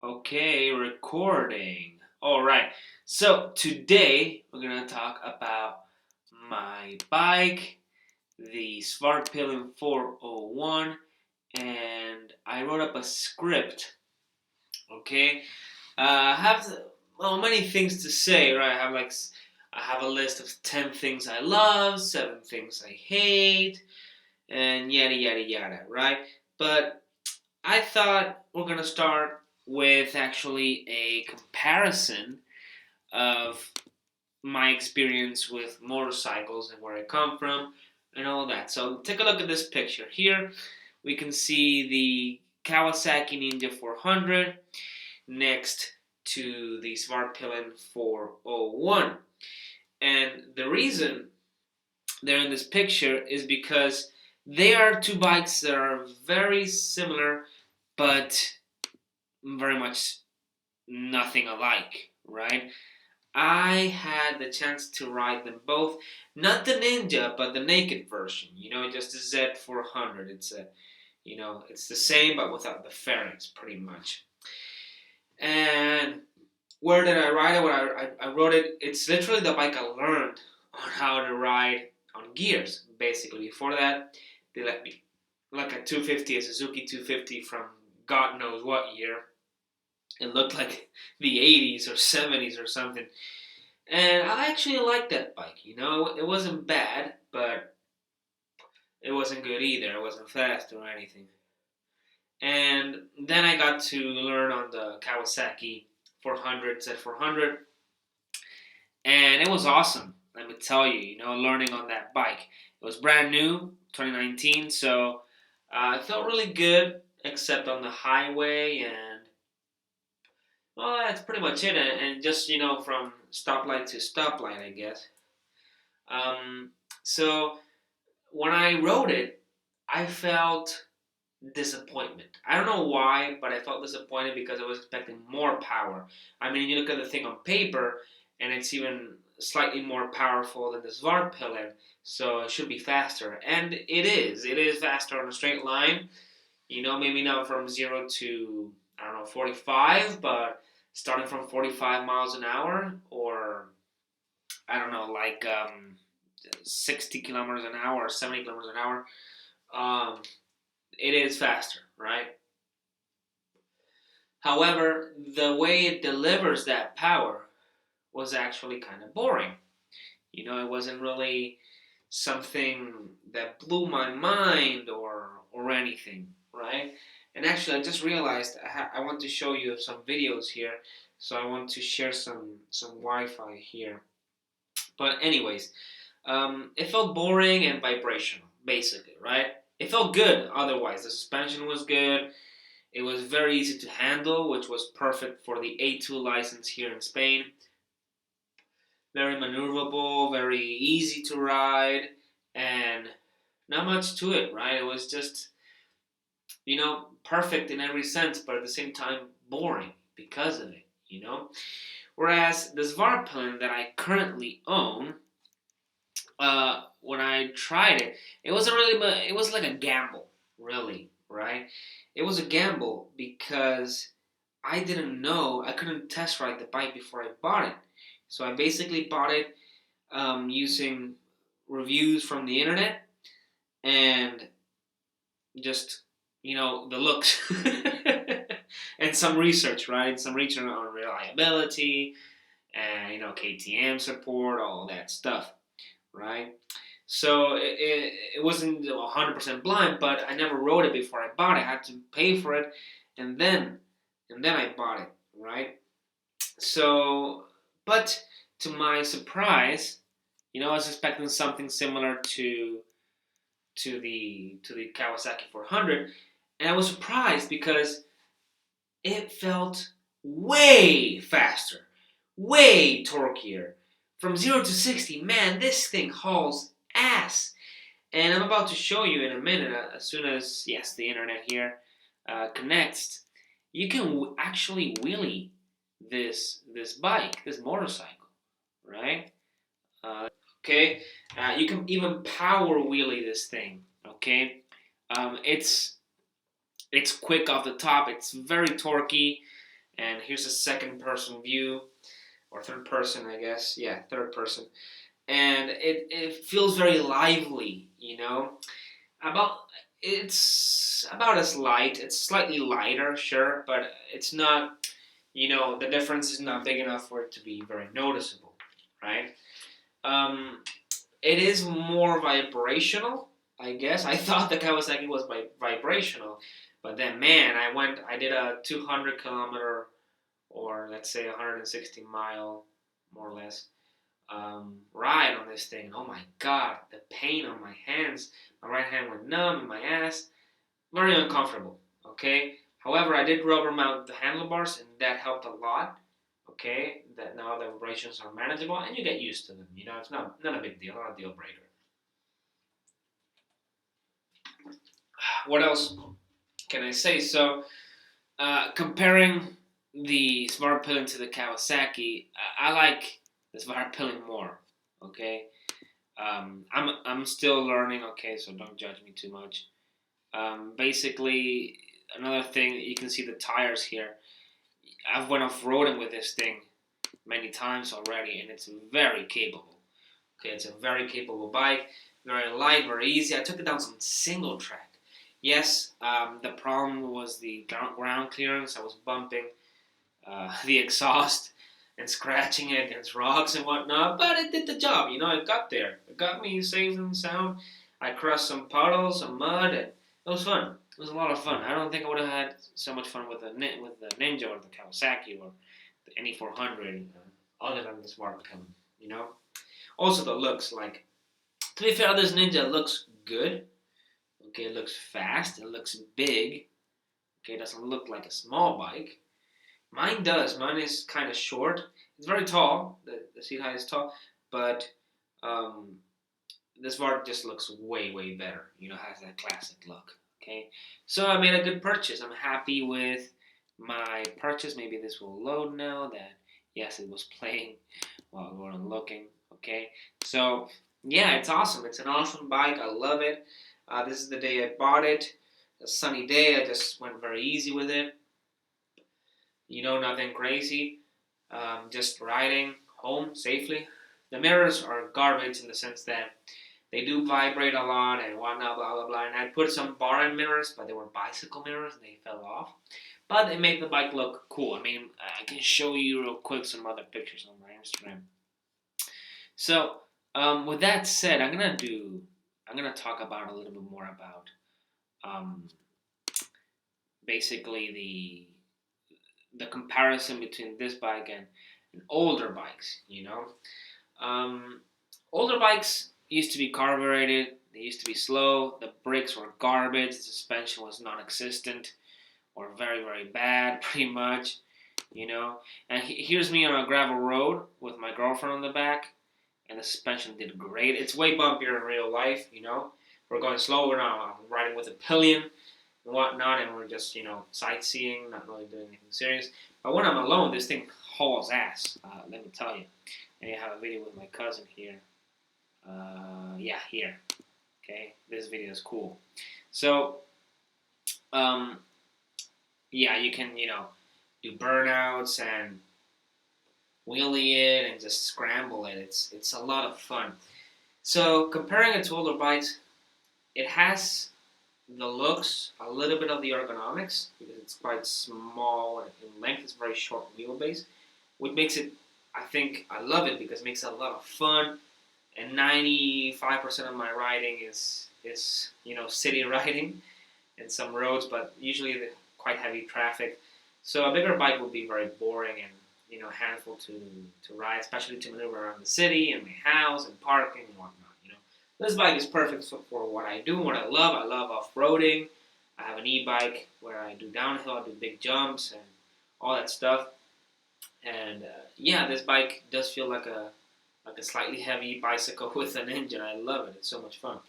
Okay, recording. All right. So today we're gonna talk about my bike, the Svartpilen 401, and I wrote up a script. Okay. I have many things to say, right? I have a list of 10 things I love, 7 things I hate, and yada yada yada, right? But I thought we're gonna start with actually a comparison of my experience with motorcycles and where I come from and all that. So take a look at this picture. Here we can see the Kawasaki Ninja 400 next to the Svartpilen 401. And the reason they're in this picture is because they are two bikes that are very similar but very much nothing alike, right? I had the chance to ride them both, not the Ninja, but the naked version. Just the Z400. It's the same but without the fairings, pretty much. And where did I ride it? I wrote it. It's literally the bike I learned on how to ride on gears. Basically, before that, they let me like a 250, a Suzuki 250 from God knows what year. It looked like the 80s or 70s or something. And I actually liked that bike. It wasn't bad, but it wasn't good either. It wasn't fast or anything. And then I got to learn on the Kawasaki 400, Z400, and it was awesome. Let me tell you, learning on that bike. It was brand new, 2019, so it felt really good, except on the highway, and well, that's pretty much it. And just from stoplight to stoplight, I guess. Um, so when I wrote it, I felt disappointment. I don't know why, but I felt disappointed because I was expecting more power. I mean, you look at the thing on paper, and it's even slightly more powerful than the Svartpilen, so it should be faster. And it is. It is faster on a straight line. Maybe not from 0 to, I don't know, 45, but starting from 45 miles an hour, or I don't know, like 60 kilometers an hour or 70 kilometers an hour, um, it is faster, right? However, the way it delivers that power was actually kind of boring. It wasn't really something that blew my mind or anything, right? And actually, I just realized I want to show you some videos here, so I want to share some Wi-Fi here. But anyways, it felt boring and vibrational, basically, right? It felt good otherwise. The suspension was good. It was very easy to handle, which was perfect for the A2 license here in Spain. Very maneuverable, very easy to ride, and not much to it, right? It was just, perfect in every sense, but at the same time boring because of it. Whereas the Svartpilen that I currently own, when I tried it, it wasn't really, but it was like a gamble, really, right? It was a gamble because I didn't know, I couldn't test ride the bike before I bought it. So I basically bought it using reviews from the internet and just, the looks and some research, right? Some research on reliability and, KTM support, all that stuff, right? So it wasn't 100% blind, but I never wrote it before I bought it. I had to pay for it, and then I bought it, right? So, but to my surprise, I was expecting something similar to the Kawasaki 400, and I was surprised because it felt way faster, way torqueier. From 0 to 60, man, this thing hauls ass. And I'm about to show you in a minute, as soon as, yes, the internet here connects, you can actually wheelie this bike, this motorcycle, right? Okay, you can even power wheelie this thing. Okay, it's quick off the top. It's very torquey, And here's a second person view, or third person, I guess. Yeah, third person. And it feels very lively, About it's about as light. It's slightly lighter, sure, but it's not. The difference is not big enough for it to be very noticeable, right? Um, it is more vibrational, I guess. I thought the Kawasaki was vibrational, but then man, I did a 200 kilometer, or let's say 160 mile, more or less, ride on this thing. Oh my god, the pain on my hands. My right hand went numb in my ass. Very uncomfortable. Okay. However, I did rubber mount the handlebars, and that helped a lot. Okay, that now the vibrations are manageable, and you get used to them. It's not a big deal, not a deal breaker. What else can I say? So, comparing the Svartpilen to the Kawasaki, I like the Svartpilen more. Okay, I'm still learning. Okay, so don't judge me too much. Basically, another thing, you can see the tires here. I've went off roading with this thing many times already, and it's very capable. Okay, it's a very capable bike, very light, very easy. I took it down some single track. Yes, the problem was the ground clearance. I was bumping the exhaust and scratching it against rocks and whatnot, but it did the job. It got there. It got me safe and sound. I crossed some puddles, some mud, and it was fun. It was a lot of fun. I don't think I would have had so much fun with the Ninja or the Kawasaki or the NE 400 other than the Svartpilen. You know. Also the looks, like, to be fair, this Ninja looks good. Okay, it looks fast. It looks big. Okay, it doesn't look like a small bike. Mine does. Mine is kind of short. It's very tall. The seat height is tall, but um, this Vart just looks way, way better. Has that classic look. Okay, so I made a good purchase. I'm happy with my purchase. Maybe this will load now. That yes, it was playing while we were looking. Okay, so yeah, it's awesome. It's an awesome bike. I love it. This is the day I bought it. A sunny day. I just went very easy with it. Nothing crazy. Just riding home safely. The mirrors are garbage in the sense that they do vibrate a lot and whatnot, blah blah blah. And I put some bar-end mirrors, but they were bicycle mirrors, and they fell off. But they make the bike look cool. I mean, I can show you real quick some other pictures on my Instagram. So, with that said, I'm gonna talk about a little bit more about um, basically the comparison between this bike and older bikes. Older bikes used to be carbureted. They used to be slow. The brakes were garbage. The suspension was non-existent or very, very bad, pretty much. And here's me on a gravel road with my girlfriend on the back, and the suspension did great. It's way bumpier in real life. We're going slower now. I'm riding with a pillion and whatnot, and we're just, sightseeing, not really doing anything serious. But when I'm alone, this thing hauls ass, let me tell you. And I have a video with my cousin here. Yeah, here. Okay, this video is cool. So, yeah, you can, do burnouts and wheelie it and just scramble it. It's a lot of fun. So, comparing it to older bikes, it has the looks, a little bit of the ergonomics, because it's quite small in length. It's very short wheelbase, which makes it, I love it because it makes it a lot of fun. And 95% of my riding is city riding and some roads, but usually quite heavy traffic. So a bigger bike would be very boring and handful to ride, especially to maneuver around the city and my house and parking and whatnot. This bike is perfect for what I do, what I love. I love off-roading. I have an e-bike where I do downhill, I do big jumps and all that stuff. And yeah, this bike does feel like a slightly heavy bicycle with an engine. I love it. It's so much fun.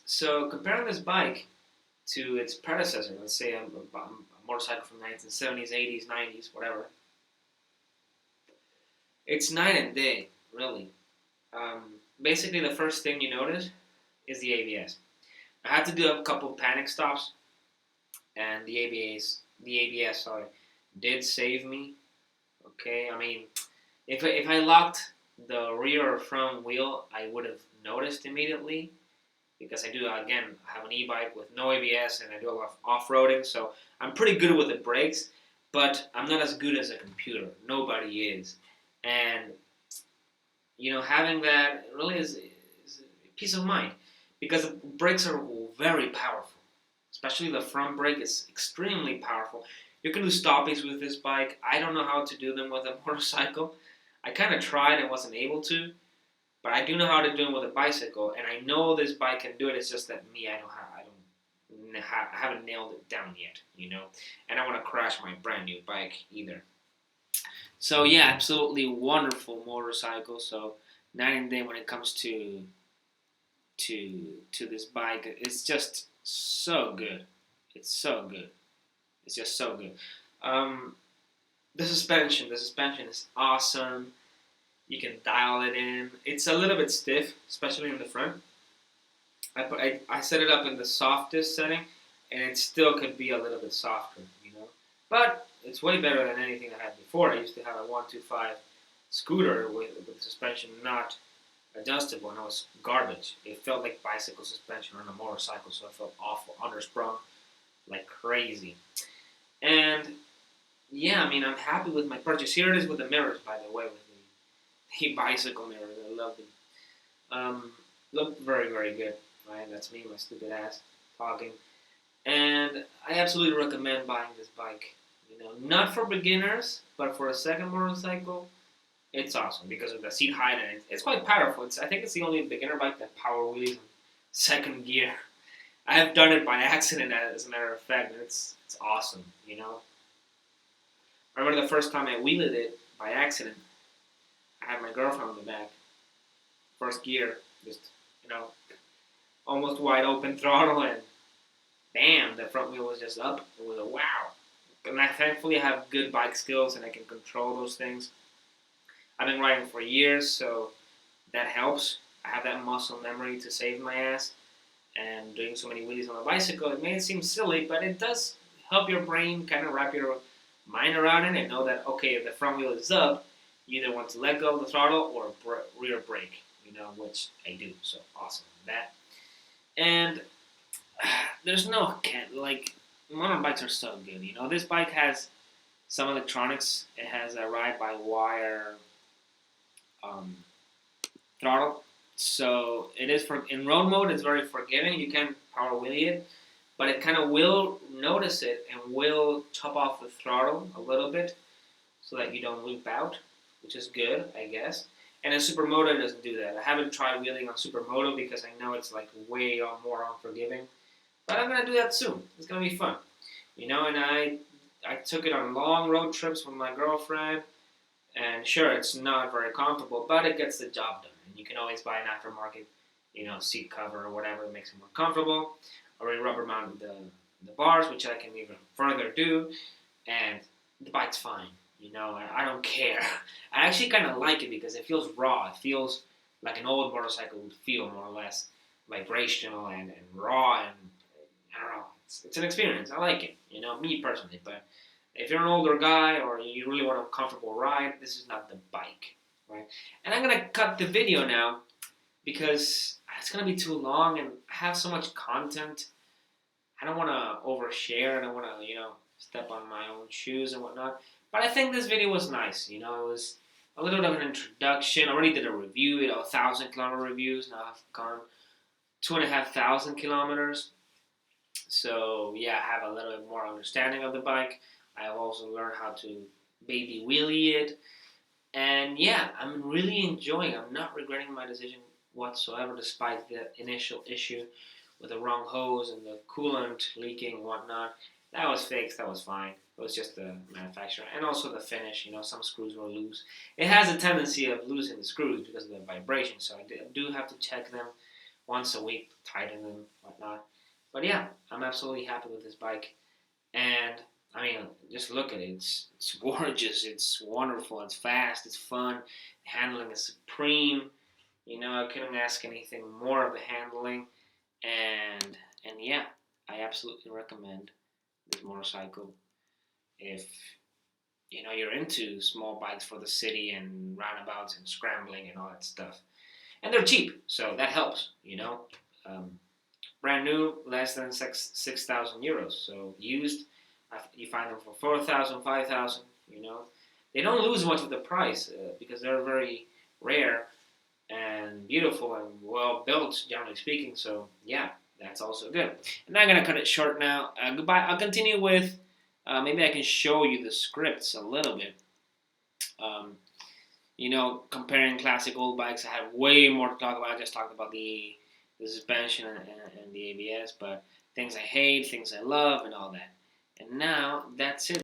So comparing this bike to its predecessor, let's say a motorcycle from the 1970s, 80s, 90s, whatever, it's night and day, really. Basically, the first thing you notice is the ABS. I had to do a couple panic stops, and the ABS, sorry, did save me. Okay, I mean, if I locked the rear or front wheel, I would have noticed immediately because I do again have an e-bike with no ABS and I do a lot of off-roading, so I'm pretty good with the brakes, but I'm not as good as a computer. Nobody is, and having that really is peace of mind because the brakes are very powerful. Especially the front brake is extremely powerful. You can do stoppies with this bike. I don't know how to do them with a motorcycle. I kind of tried and wasn't able to, but I do know how to do them with a bicycle, and I know this bike can do it. It's just that me, I haven't nailed it down yet, and I want to crash my brand new bike either. So yeah, absolutely wonderful motorcycle. So night and day when it comes to this bike, it's just so good. It's so good. It's just so good. Um, the suspension is awesome. You can dial it in. It's a little bit stiff, especially in the front. I set it up in the softest setting, and it still could be a little bit softer. But it's way better than anything I had before. I used to have a 125 scooter with the suspension not adjustable, and it was garbage. It felt like bicycle suspension on a motorcycle, so it felt awful, undersprung like crazy. And yeah, I mean, I'm happy with my purchase. Here it is with the mirrors, by the way, with the bicycle mirrors. I love them. Look very, very good. Right? That's me, my stupid ass, talking. And I absolutely recommend buying this bike. Not for beginners, but for a second motorcycle, it's awesome because of the seat height and it's quite powerful. I think it's the only beginner bike that power wheelies in second gear. I have done it by accident, as a matter of fact, and it's awesome. I remember the first time I wheeled it by accident. I had my girlfriend on the back, first gear, just you know, almost wide open throttle, and bam, the front wheel was just up. It was a wow. And I thankfully have good bike skills and I can control those things. I've been riding for years, so that helps. I have that muscle memory to save my ass. And doing so many wheelies on a bicycle, it may seem silly, but it does help your brain kind of wrap your mind around it and know that, okay, if the front wheel is up, you either want to let go of the throttle or rear brake, which I do. So awesome. That. And there's no, like, motorbikes are so good. This bike has some electronics. It has a ride-by-wire um, throttle. So it is in road mode. It's very forgiving. You can power wheelie it, but it kind of will notice it and will chop off the throttle a little bit so that you don't loop out, which is good, I guess. And in supermoto, it doesn't do that. I haven't tried wheeling on supermoto because I know it's like way more unforgiving, but I'm gonna do that soon. It's gonna be fun, And I took it on long road trips with my girlfriend. And sure, it's not very comfortable, but it gets the job done. And you can always buy an aftermarket, seat cover or whatever that makes it more comfortable. Or a rubber mount the bars, which I can even further do. And the bike's fine. I don't care. I actually kind of like it because it feels raw. It feels like an old motorcycle would feel, more or less vibrational and raw. And I don't know. It's an experience. I like it. Me personally, but if you're an older guy or you really want a comfortable ride, this is not the bike, right? And I'm gonna cut the video now because it's gonna be too long and I have so much content. I don't want to overshare. I don't want to, step on my own shoes and whatnot. But I think this video was nice. It was a little bit of an introduction. I already did a review, 1,000-kilometer reviews. Now I've gone 2,500 kilometers. So yeah, I have a little bit more understanding of the bike. I have also learned how to baby wheelie it. And yeah, I'm really enjoying it. I'm not regretting my decision whatsoever, despite the initial issue with the wrong hose and the coolant leaking and whatnot. That was fixed. That was fine. It was just the manufacturer. And also the finish. Some screws were loose. It has a tendency of losing the screws because of the vibration. So I do have to check them once a week, tighten them, whatnot. But yeah, I'm absolutely happy with this bike. And I mean, just look at it. It's gorgeous. It's wonderful. It's fast. It's fun. The handling is supreme. I couldn't ask anything more of the handling. And yeah, I absolutely recommend this motorcycle if you're into small bikes for the city and roundabouts and scrambling and all that stuff. And they're cheap, so that helps. Um, brand new, less than 6,000 euros. So used, you find them for 4,000, 5,000. They don't lose much of the price because they're very rare and beautiful and well built, generally speaking. So yeah, that's also good. And I'm gonna cut it short now. Goodbye. I'll continue with. Maybe I can show you the scripts a little bit. Um, comparing classic old bikes, I have way more to talk about. I just talked about the suspension and the ABS, but things I hate, things I love, and all that. And now that's it.